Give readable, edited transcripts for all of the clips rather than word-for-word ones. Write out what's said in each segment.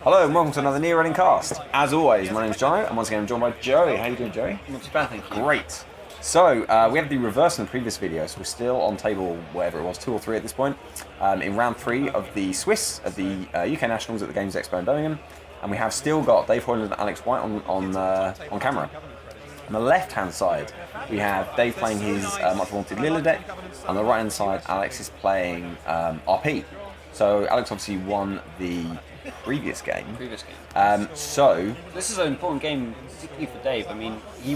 Hello and welcome to another Near Running Cast. As always, my name is Johno and once again I'm joined by Joey. How you doing, Joey? Not too bad, thank you. Great. So, we had the reverse in the previous video, so we're still on table, whatever it was, 2 or 3 at this point, in round 3 of the Swiss, at the UK Nationals at the Games Expo in Birmingham, and we have still got Dave Hoyland and Alex White on camera. On the left-hand side, we have Dave playing his much wanted Leela deck. On the right-hand side, Alex is playing RP. So Alex obviously won the previous game. So this is an important game, particularly for Dave. I mean, he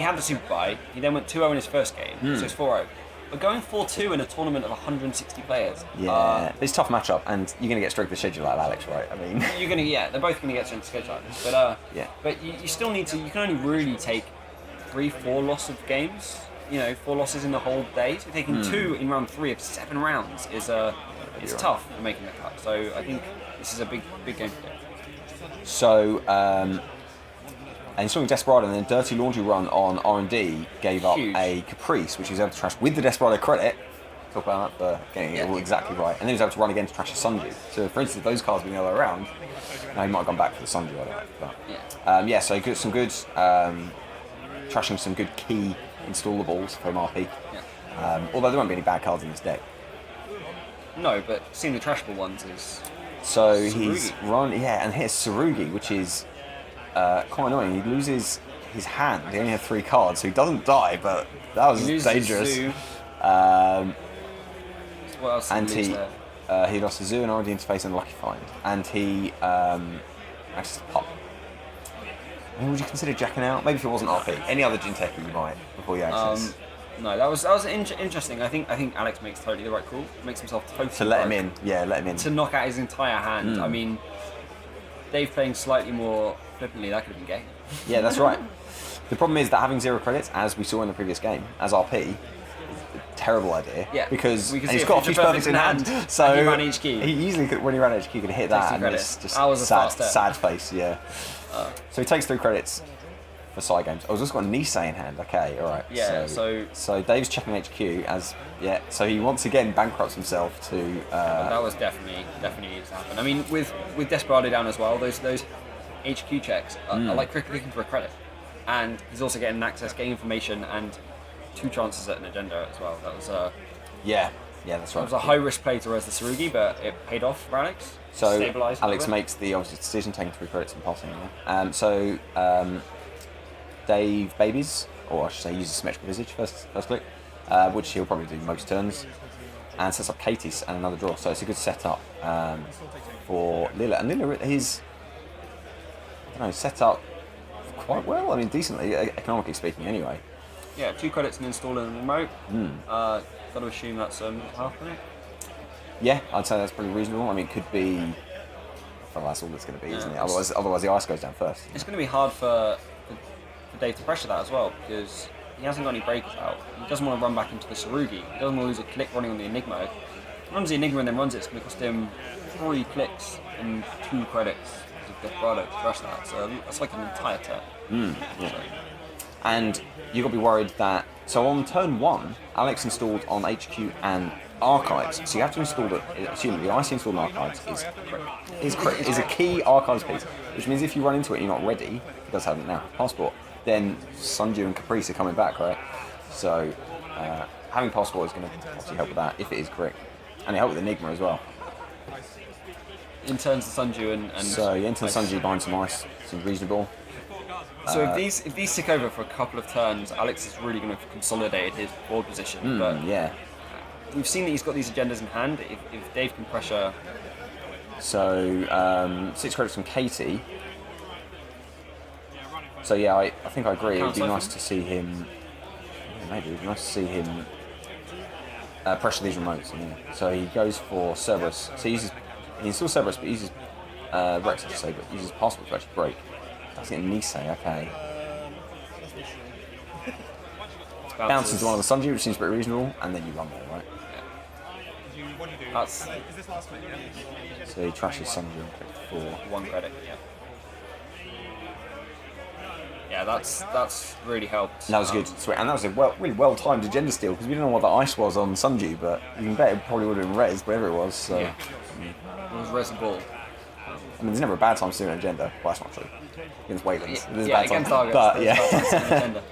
had the super bye. He then went 2-0 in his first game, so it's 4-0. But going 4-2 in a tournament of 160 players. Yeah, it's a tough matchup, and you're gonna get straight to the schedule out of Alex, right? I mean, they're both gonna get straight to the schedule. But but you still need to. You can only really take 3-4 loss of games. 4 losses in the whole day. So taking 2 in round 3 of 7 rounds is it's tough for making the cut. So I think this is a big game for Dave. So, and he's talking Desperado, and then Dirty Laundry Run on R&D gave up a Caprice, which he was able to trash with the Desperado credit. Talk about that for getting it all exactly right. And then he was able to run again to trash a Sundew. So, for instance, if those cards being the other way around, now he might have gone back for the Sundew, I don't know. But, so some good, trashing some good key installables from RP. Although there won't be any bad cards in this deck. No, but seeing the trashable ones is... So Sarugi. he's run, and here's Sarugi, which is quite annoying. He loses his hand. He only had 3 cards, so he doesn't die, but that was dangerous. What else and he lost the Zoo and RD interface and Lucky Find, and he accessed Pop. I mean, would you consider jacking out? Maybe if it wasn't RP. Any other Jinteki you might before you access. No, that was interesting. I think Alex makes totally the right call. Makes himself totally to let him in. Yeah, let him in. To knock out his entire hand. I mean, Dave playing slightly more flippantly, that could have been gay. Yeah, that's right. The problem is that having 0 credits, as we saw in the previous game, as RP, is a terrible idea. Yeah, because he's got Future Perfects in hand. So and he ran HQ. He easily, when he ran HQ, could hit that and it's just sad face. Yeah. So he takes 3 credits. For side games. I was also got Nisei in hand. Okay, all right. Yeah. So Dave's checking HQ as so he once again bankrupts himself to. That was definitely needs to happen. I mean, with Desperado down as well, those HQ checks are like clicking for a credit, and he's also getting access, getting information, and 2 chances at an agenda as well. That was yeah, that's right. It was a high risk play to res the Sarugi, but it paid off for Alex. So Alex makes the obvious decision, taking 3 credits and passing. Dave babies, or I should say uses Symmetrical Visage first click, which he'll probably do most turns, and sets up Katie's and another draw, so it's a good setup for Leela. And Leela, he's set up quite well, I mean decently, economically speaking anyway. Yeah, 2 credits and install in the remote. Got to assume that's half, isn't it? Yeah, I'd say that's pretty reasonable. I mean, it could be, well, that's all it's going to be, isn't it? Otherwise the ice goes down first. It's going to be hard for Dave to pressure that as well, because he hasn't got any breakers out. He doesn't want to run back into the Sarugi. He doesn't want to lose a click running on the Enigma. If he runs the Enigma and then runs it, it's going to cost him 3 clicks and 2 credits of Desperado to crush that. So that's like an entire turn. And you've got to be worried that... So on turn 1, Alex installed on HQ and Archives. So you have to install assuming the IC installed on Archives is a key Archives piece, which means if you run into it and you're not ready, he does have it now, Passport, then Sundew and Caprice are coming back, right? So having Passport is going to obviously help with that, if it is correct. And it helps with Enigma as well. In turns to Sundew and so yeah, into the Sundew behind some ice seems reasonable. So if these stick over for a couple of turns, Alex is really going to consolidate his board position. But we've seen that he's got these agendas in hand. If Dave can pressure... So 6 credits from Katie. So yeah, I think I agree. It'd be nice to see him. Maybe it'd be nice to see him pressure these remotes. Yeah. So he goes for Cerberus. So he installs Cerberus, but he uses Rex to say, but uses Passport to actually break. That's it. Nisei. Okay. Bounces into one of the Sundew, which seems pretty reasonable, and then you run there, right? Yeah. So he trashes Sundew and click 4. 1 credit. Yeah. Yeah, that's really helped. That was good, sweet, and that was a really well timed agenda steal because we didn't know what the ice was on Sundew, but you can bet it probably would have been res, whatever it was. So. Yeah. It was res and ball. I mean, there's never a bad time to do an agenda. Well, that's not true. Against Waylands, there's a Yeah, bad time. against Argus. But there's yeah, bad times to do an agenda.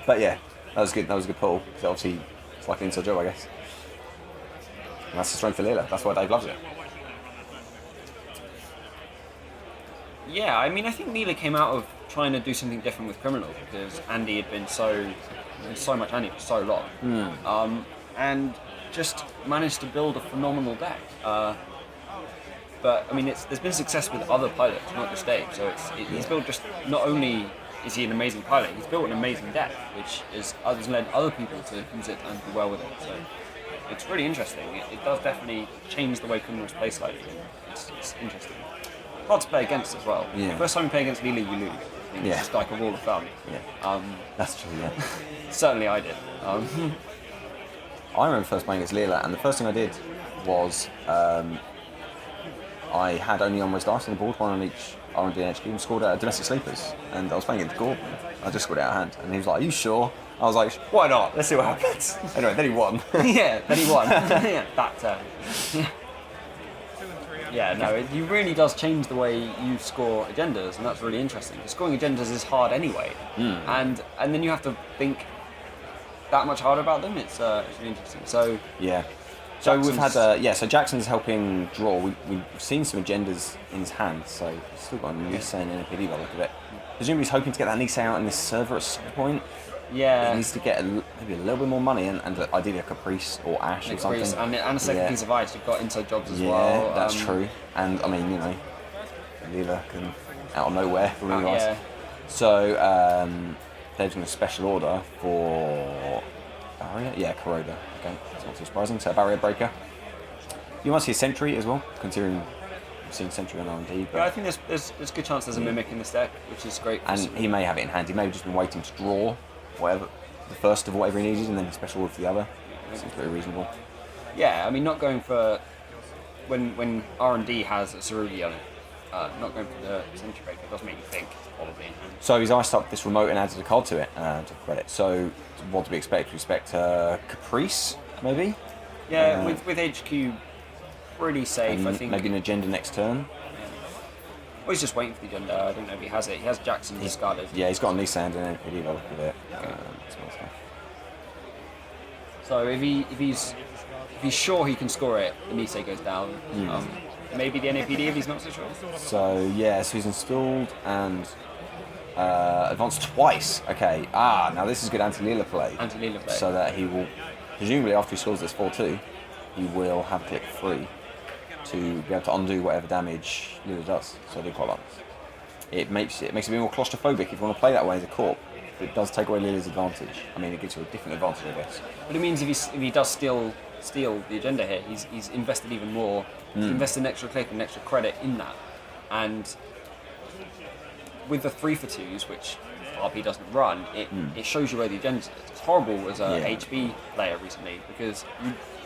but yeah, that was good. That was a good pull. So obviously, it's like an inside job, I guess. And that's the strength for Leela. That's why Dave loves it. Yeah, I mean, I think Leela came out of trying to do something different with Criminal because Andy had been so much Andy for so long, and just managed to build a phenomenal deck. But I mean, there's been success with other pilots, not just Dave. So he's built just not only is he an amazing pilot, he's built an amazing deck, which has led other people to use it and do well with it. So it's really interesting. It does definitely change the way criminals play slightly. It's interesting. Hard to play against as well. Yeah. First time you play against Leela, you lose. It's just like a rule of thumb. Yeah. That's true. Yeah. Certainly, I did. I remember first playing against Leela, and the first thing I did was I had only on dice on the board, one on each R&D and HQ, and scored out domestic sleepers. And I was playing against Gordon. I just scored it out of hand, and he was like, "Are you sure?" I was like, "Why not? Let's see what happens." Anyway, then he won. Yeah, then he won. Yeah, that turn. Yeah, no, it really does change the way you score agendas, and that's really interesting. Because scoring agendas is hard anyway, and then you have to think that much harder about them. It's really interesting. So yeah. So we've had so Jackson's helping draw. We've seen some agendas in his hand, so he's still got a Nissan and NPD by the look of it. Presumably he's hoping to get that Nissan out in this server at some point. Yeah. He needs to get maybe a little bit more money and ideally a Caprice or Ash or something. And a second piece of ice. You've got inside jobs as well. Yeah, that's true. And I mean, Leela can out of nowhere for really nice. Yeah. So Dave's going to special order for barrier. Yeah, Corroder. Okay, that's not too surprising. So a barrier breaker. You might see a sentry as well, considering we've seen sentry on R&D. Yeah, I think there's a good chance there's a mimic in this deck, which is great. And he may have it in hand. He may have just been waiting to draw whatever the first of whatever he needed, and then special order for the other. Seems pretty reasonable. Yeah, I mean, not going for when R&D has a Sarugi on it, not going for the sentry breaker does make you think, probably. So he's iced up this remote and added a card to it to credit. So what do we expect? We expect Caprice, maybe? Yeah, with HQ pretty safe, I think. Maybe an agenda next turn. Well, he's just waiting for the agenda. I don't know if he has it. He has Jackson discarded. Yeah, he's got a Nissan and an NPD by the look of it. Okay. So if he's sure he can score it, the Nisei goes down. Maybe the NAPD if he's not so sure. So yeah, so he's installed and advanced twice. Okay. Now this is good anti-Leela play. Anti-Leela play. So that he will, presumably after he scores this 4-2, he will have click 3 to be able to undo whatever damage Leela does. So I do quite like it. It makes it a bit more claustrophobic if you want to play that way as a corp. But it does take away Leela's advantage. I mean, it gives you a different advantage, I guess. But it means if he does steal the agenda here, he's invested even more. He's invested an extra click and an extra credit in that. And with the 3-for-2s, which RP doesn't run, it shows you where the agenda is. It's horrible as a HB player recently because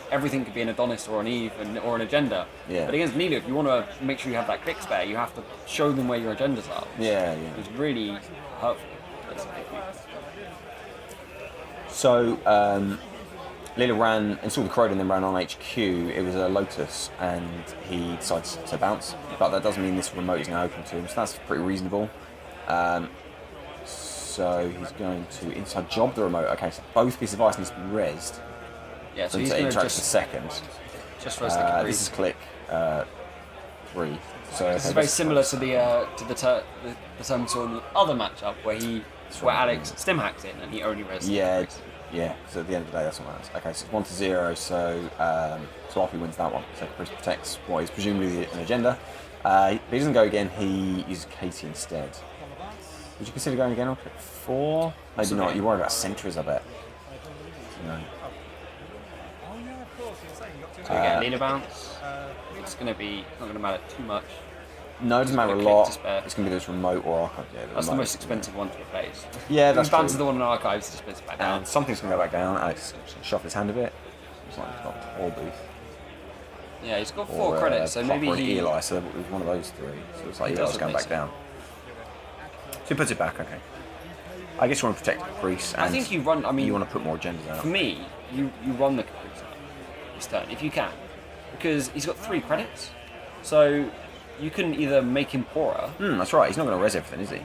everything could be an Adonis or an Eve or an agenda. Yeah. But against Leela, if you want to make sure you have that click spare, you have to show them where your agendas are. Yeah. It's really hurtful. So Leela installed the Corroder and then ran on HQ. It was a Lotus, and he decides to bounce. But that doesn't mean this remote is now open to him, so that's pretty reasonable. So he's going to inside job the remote. Okay, so both pieces of ice needs to be rezzed. Yeah, so he's going to interact for seconds. Just for us to this is click 3. So this is very similar to the term we saw in the other matchup where Alex stim hacks in and he only rezzed. Yeah. So at the end of the day, that's what matters. Okay, so it's 1-0. So RP wins that one. So Chris protects what is presumably an agenda. But he doesn't go again. He uses Katie instead. Would you consider going again on click 4? Maybe not. You worry about sentries, I bet. No. So again, Leela bounce. It's not going to matter too much. No, it doesn't matter a lot. It's going to be this remote or archive. Yeah, that's the most expensive one to replace. Yeah, that's true. Bounce is the one in archives, just puts it back down. And something's going to go back down. Alex shuffle his hand a bit. It's like he's got all booth. Yeah, he's got 4 credits, so maybe he... Eli, so it was one of those 3. So it's like Eli's going back down. So he puts it back, okay. I guess you want to protect the Caprice, and I think you run, you want to put more agendas out. For me, you run the Caprice out this turn, if you can. Because he's got 3 credits. So you can either make him poorer. That's right. He's not going to res everything, is he?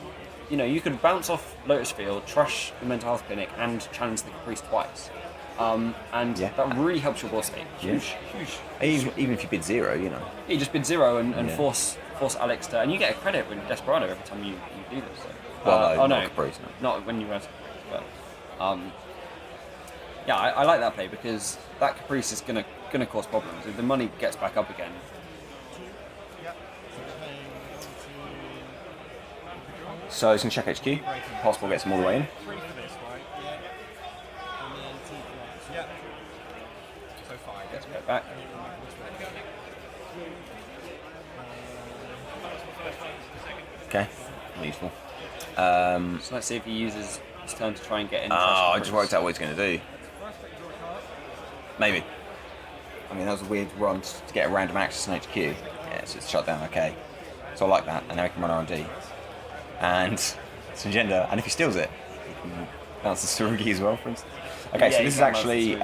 You know, you could bounce off Lotus Field, trash the mental health clinic, and challenge the Caprice twice. And that really helps your board state. Huge. Even if you bid 0, you know. You just bid 0 and force Alex to, and you get a credit with Desperado every time you do this. So. Well, no, Caprice, no. Not when you res. But yeah, I like that play because that Caprice is gonna cause problems if the money gets back up again. So he's going to check HQ. Possible gets him all the way in. Gets to go back. Okay, useful. So let's see if he uses his turn to try and get in. I just worked out what he's going to do. Maybe. I mean, that was a weird run to get a random access in HQ. Yeah, so it's shut down, okay. So I like that, and now he can run R&D. And it's agenda, and if he steals it, he can bounce the Tsurugi as well, for instance. Okay, so this is actually...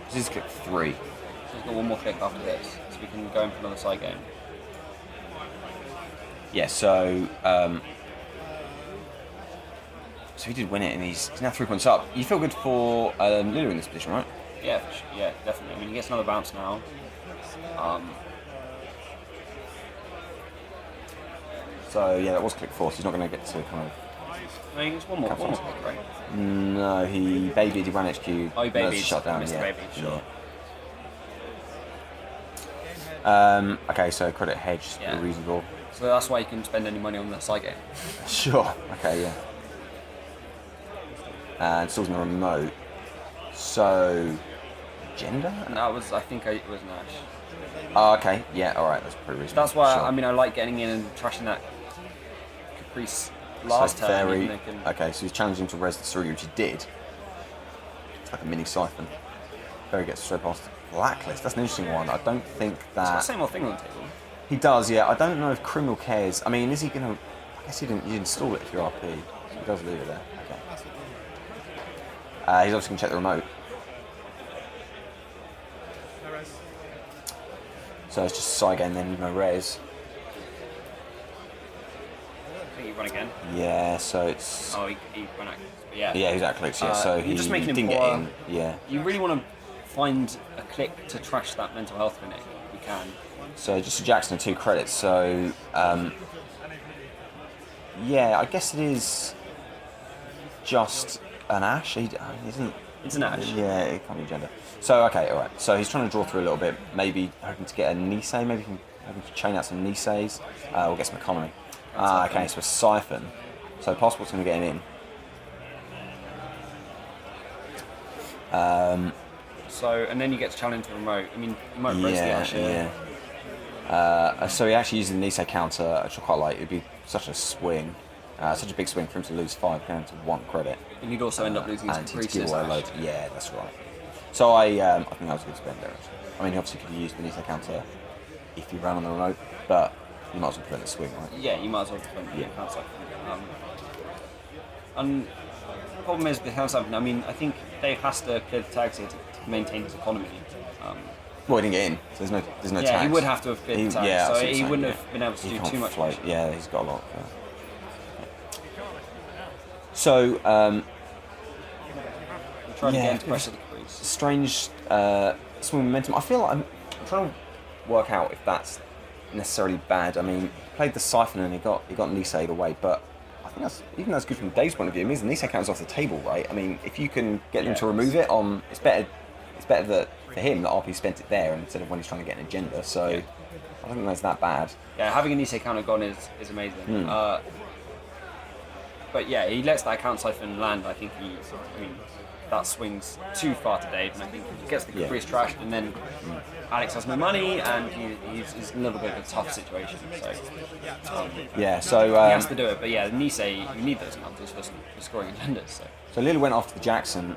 this is click 3. So he's got one more click after this, so we can go in for another side game. Yeah, so... so he did win it, and he's now 3 points up. You feel good for Leela in this position, right? Yeah, yeah, definitely. I mean, he gets another bounce now. So yeah, that was click 4, so he's not going to get to kind of... No, he gets one more click, right? No, he babied, he ran HQ. Oh, he babied. Shut down, Missed the baby, sure. Yeah. Okay, so credit hedge is pretty reasonable. So that's why you can spend any money on the side game. Sure, okay, yeah. And still in the remote. So, gender? And that was, I think it was Nash. Oh, okay, yeah, alright, that's pretty reasonable. That's why, sure. I mean, I like getting in and trashing that Caprice last turn. Okay, so he's challenging to res the Tsurugi, which he did. It's like a mini Siphon. Very gets straight past Blacklist. That's an interesting one. I don't think that... He's got the same old thing on the table. He does, yeah. I don't know if Criminal cares. I mean, is he going to... I guess you install it if you're RP. So he does leave it there. Okay. He's obviously going to check the remote. So it's just side game then, no res. I think he won again. Yeah, so it's... Oh, he won active. Yeah. Yeah, exactly. Yeah, so he just making him didn't get in. Yeah. You really want to find a click to trash that mental health clinic if you can. So just a Jackson and 2 credits. So yeah, I guess it is just an Ash. Isn't. It's an Ash. Yeah, it can't be gender. So okay, all right. So he's trying to draw through a little bit. Maybe hoping to get a Nisei. Maybe hoping to chain out some Niseis. Or get some economy. Okay, so a Siphon. So Passport's going to get him in. So, and then you get to challenge the remote. I mean, you might raise the Ash here. Yeah. So he actually uses the Nisei counter, which I quite like. It'd be such a swing, such a big swing for him to lose 5 down to 1 credit. And you'd also end up losing his Caprice's Ash. Yeah, that's right. So I think that was a good spend there. Actually. I mean, he obviously could have used the Nisei counter if you ran on the remote, but you might as well prevent the swing, right? Yeah, you might as well prevent the counter. And the problem is with House I mean, I think Dave has to clear the tags here to maintain his economy. Well, he didn't get in, so there's no tags. Yeah, he would have to have cleared the tags, yeah, so he wouldn't have been able to do too much. Float. Yeah, he's got a lot. So, we're trying to get into pressure the Caprice. Strange small momentum. I feel like I'm trying to work out if that's necessarily bad. I mean, he played the Siphon and he got Nisei either way, but I think that's good from Dave's point of view. It means the Nisei counter's off the table, right? I mean, if you can get them to remove it on, it's better that for him that RP spent it there instead of when he's trying to get an agenda. So I don't think that's that bad. Yeah, having a Nisei counter gone is amazing. But yeah, he lets that count Siphon land. I think that swings too far to Dave, and I think he gets the Caprice trashed, and then Alex has no money, and he's in a little bit of a tough situation. So so he has to do it. But yeah, Nisei, you need those counters for scoring agendas. So Leela went after the Jackson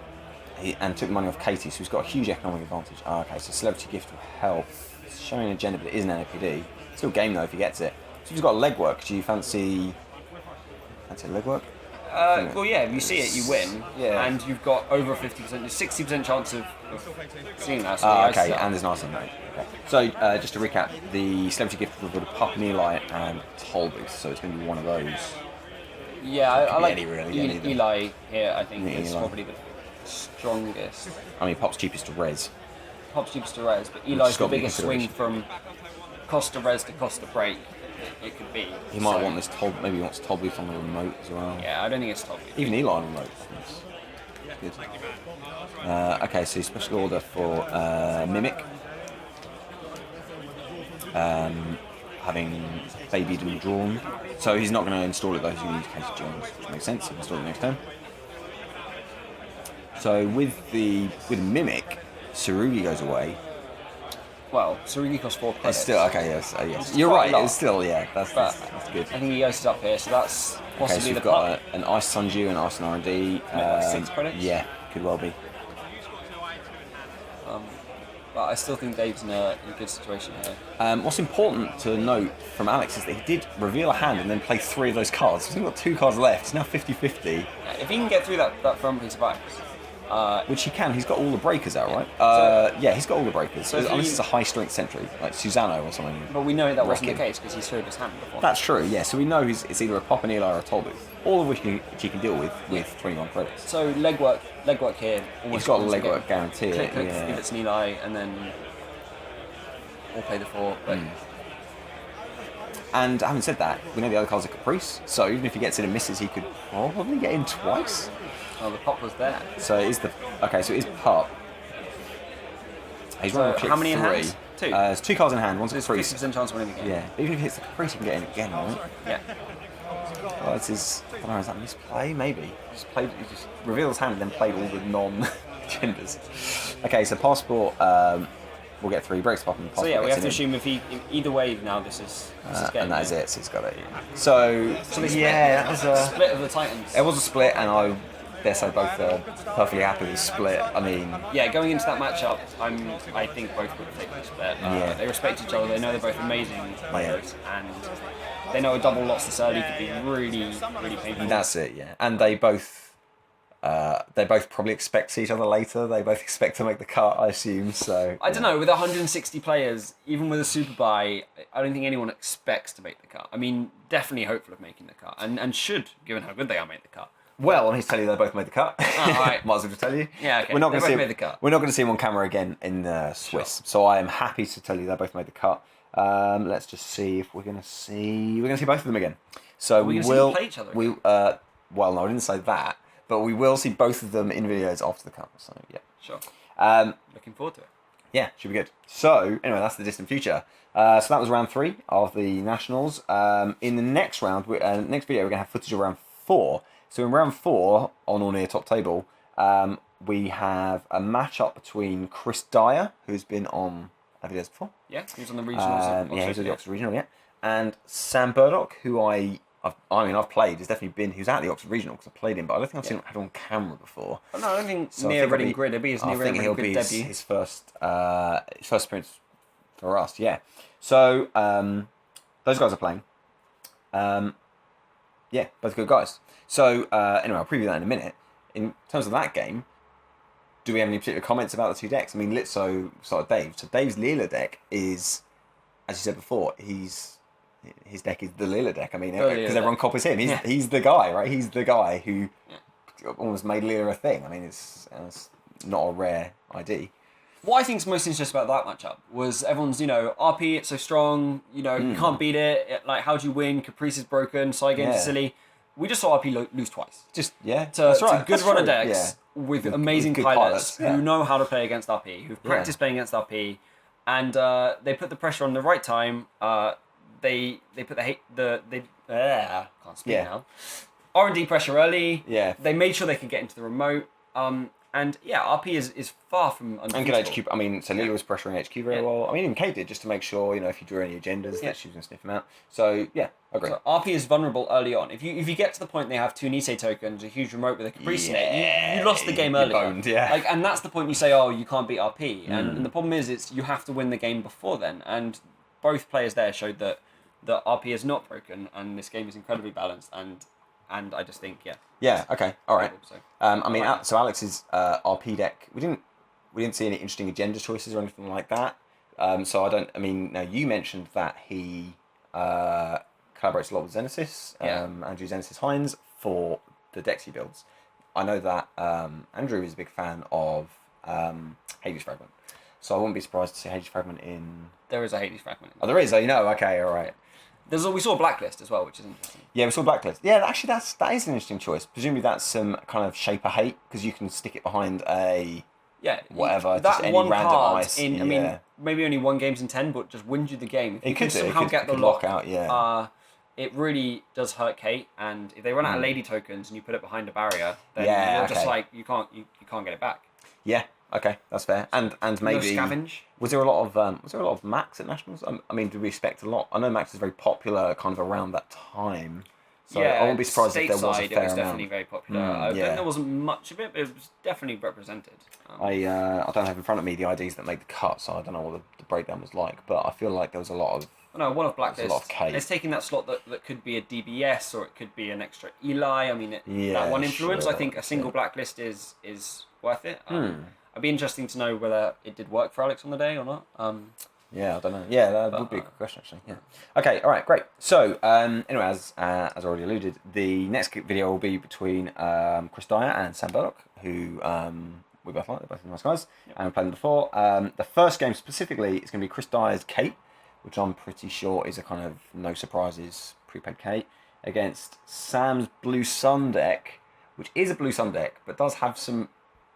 and took money off Katie, so he's got a huge economic advantage. Okay, so Celebrity Gift will help. It's showing an agenda, but it isn't an APD. Still game though if he gets it. So if he's got legwork, do you fancy legwork? Well, yeah, if you see it, you win. Yeah. And you've got over a 50%, 60% chance of seeing that. So Okay, and there's an icing note. Okay. So, just to recap, the celebrity gift will be Pup and Eli and Tollbooth, so it's going to be one of those. Yeah, I like any, really, any of them. Eli here, I think, is Eli. probably the strongest. I mean, Pop's cheapest to res. Pop's cheapest to res, but Which Eli's has got the to be biggest swing consideration. from cost to res to cost to break it could be. He might want this maybe he wants Tollbooth on the remote as well. Yeah, I don't think it's top. Even Eli on the remote. That's good. Okay, so special order for Mimic. Having babied and drawn. So he's not going to install it though, he's going to use Case of Jones, which makes sense. He'll install it next turn. So with Mimic, Sarugi goes away. Well, Sarugi costs 4 credits. It's still okay. Yes, yes. It's You're quite right. a lot. It's still that's good. I think he ices up here, so that's Okay, possibly so the we've got pup. an Ice Sunju and Ice and R&D. Like 6 credits? Yeah, could well be. But I still think Dave's in a good situation here. What's important to note from Alex is that he did reveal a hand and then play 3 of those cards. So he's got 2 cards left. It's now 50-50. Yeah, if he can get through that front piece of ice, Which he can. He's got all the breakers out, right? Yeah, he's got all the breakers. So Unless it's a high strength sentry, like Susano or something. but we know that wasn't the Rocking. case because he showed his hand before. That's true, yeah. So we know it's either a Pop and Eli or a Tollbooth. All of which he can deal with 21 credits. So legwork here. He's got a almost legwork guarantee. Click, Yeah. give it to Eli, and then we'll play the 4. But And having said that, we know the other cards are Caprice, so even if he gets in and misses, he could probably get in twice. oh, the pop was there. So it is so it is Pup. He's running So click how many in 3. hand? 2. There's 2 cards in hand, one's a There's Caprice. 50% chance of winning the game. Yeah, but even if he hits the Caprice, he can get in again, right? Yeah. Well, it's his, I don't know, is that misplay? Maybe. He just revealed his hand and then played all the non-genders. Okay, so Passport will get 3, breaks Pup and Passport So yeah, we gets have to in. assume if either way now this is game. And that is it, so he's got it. So they split. yeah, that was a... Split of the Titans. It was a split, and I dare say both are perfectly happy with the split. I mean, Yeah, going into that matchup, I think both would take the split. Yeah. They respect each other. They know they're both amazing players, and they know a double loss this early could be really, really painful. that's it. Yeah, and they both probably expect to see each other later. They both expect to make the cut, I assume. So I don't know. With 160 players, even with a super buy, I don't think anyone expects to make the cut. I mean, definitely hopeful of making the cut, and should, given how good they are, make the cut. Well, I'm here to tell you they both made the cut. right. Might as well just tell you. Yeah, okay. We're not They going to see both made the cut. We're not going to see them on camera again in the Swiss. So I am happy to tell you they both made the cut. Let's just see if we're going to see both of them again. So we we gonna see will them play each other well, no, I didn't say that, but we will see both of them in videos after the cut. So yeah. Sure. Looking forward to it. Yeah, should be good. So, anyway, that's the distant future. So that was round 3 of the Nationals. In the next round, next video, we're going to have footage of round 4. So in round 4, on or near top table, we have a matchup between Chris Dyer, who's been on our videos before. Yeah, he was on the regionals. Yeah, he's on the Oxford Regional, yeah. And Sam Burdock, who I've played. He's definitely been. He was at the Oxford Regional because I played him, but I don't think I've seen him had on camera before. Oh, no, I don't think So I near think Reading it'll Grid. It'll be his I near think Reading he'll Grid be debut. his first appearance for us. Yeah. So those guys are playing. Yeah, both good guys. So anyway, I'll preview that in a minute. In terms of that game, do we have any particular comments about the 2 decks? I mean, Litso started Dave. So Dave's Leela deck is, as you said before, his deck is the Leela deck. I mean, because everyone copies him. He's the guy, right? He's the guy who almost made Leela a thing. I mean, it's not a rare ID. What I think's most interesting about that matchup was everyone's, RP, it's so strong, you can't beat it. Like, how do you win? Caprice is broken, side games are silly. We just saw RP lose twice. To good runner decks with amazing good pilots yeah. who know how to play against RP, who've practiced playing against RP, and they put the pressure on the right time. They put can't speak now. R&D pressure early. Yeah. They made sure they could get into the remote. And yeah, RP is far from undefeatable. And good HQ. I mean, so Leela was pressuring HQ very well. I mean, even Kate did, just to make sure, if you drew any agendas, that she was going to sniff them out. So yeah, I agree. So RP is vulnerable early on. If you get to the point they have 2 Nisei tokens, a huge remote with a Caprice in it, you lost the game early. Boned, yeah. And that's the point you say, oh, you can't beat RP. And the problem is, you have to win the game before then. And both players there showed that RP is not broken, and this game is incredibly balanced. And and I just think Yeah. Okay. All right. So, I mean, so Alex's RP deck, we didn't see any interesting agenda choices or anything like that. So I don't. I mean, now you mentioned that he collaborates a lot with Xenesis, Andrew Xenesis Hines for the decks he builds. I know that Andrew is a big fan of Hades Fragment, so I wouldn't be surprised to see Hades Fragment in. There is a Hades Fragment. Oh, there is. Oh, you know. Okay. All right. We saw Blacklist as well, which is interesting. Yeah, we saw Blacklist. Yeah, actually, that is an interesting choice. Presumably, that's some kind of shape of hate because you can stick it behind a whatever. That just any one random card ice. I mean, maybe only 1 games in 10, but just wins you the game. If It you could can somehow get the lock out. Yeah. It really does hurt Kate, and if they run out of lady tokens and you put it behind a barrier, then you're just like you can't get it back. Yeah. Okay, that's fair. And maybe scavenge. Was there a lot of Max at Nationals? I mean, did we expect a lot? I know Max is very popular, kind of around that time. So I wouldn't be surprised if there was a fair amount. It was definitely very popular. I think there wasn't much of it, but it was definitely represented. I don't have in front of me the IDs that made the cut, so I don't know what the breakdown was like. But I feel like there was a lot of. One of Blacklist. A lot of Kate. It's taking that slot that could be a DBS or it could be an extra Eli. I mean, that one influence. Sure, I think a single Blacklist is worth it. It'd be interesting to know whether it did work for Alex on the day or not. Yeah, I don't know. Yeah, that would be a good question, actually. Yeah. Okay, all right, great. So, anyway, as already alluded, the next video will be between Chris Dyer and Sam Burdock, who we both like. They're both nice guys, and we've played them before. The first game specifically is going to be Chris Dyer's Kate, which I'm pretty sure is a kind of no surprises prepaid Kate, against Sam's Blue Sun deck, which is a Blue Sun deck, but does have some.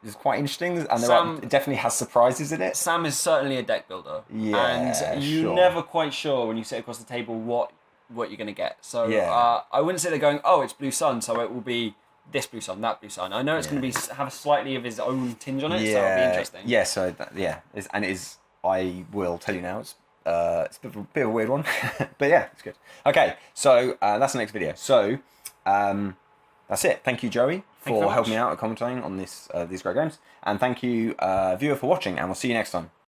It's quite interesting, and it definitely has surprises in it. Sam is certainly a deck builder, and you're never quite sure when you sit across the table what you're going to get. So I wouldn't say they're going, oh, it's Blue Sun, so it will be this Blue Sun, that Blue Sun. I know it's going to have slightly of his own tinge on it, so it'll be interesting. Yeah, so it is. I will tell you now. It's a bit of a weird one, but yeah, it's good. Okay, so that's the next video. So that's it. Thank you, Joey, for helping me out and commenting on these great games. And thank you, viewer, for watching, and we'll see you next time.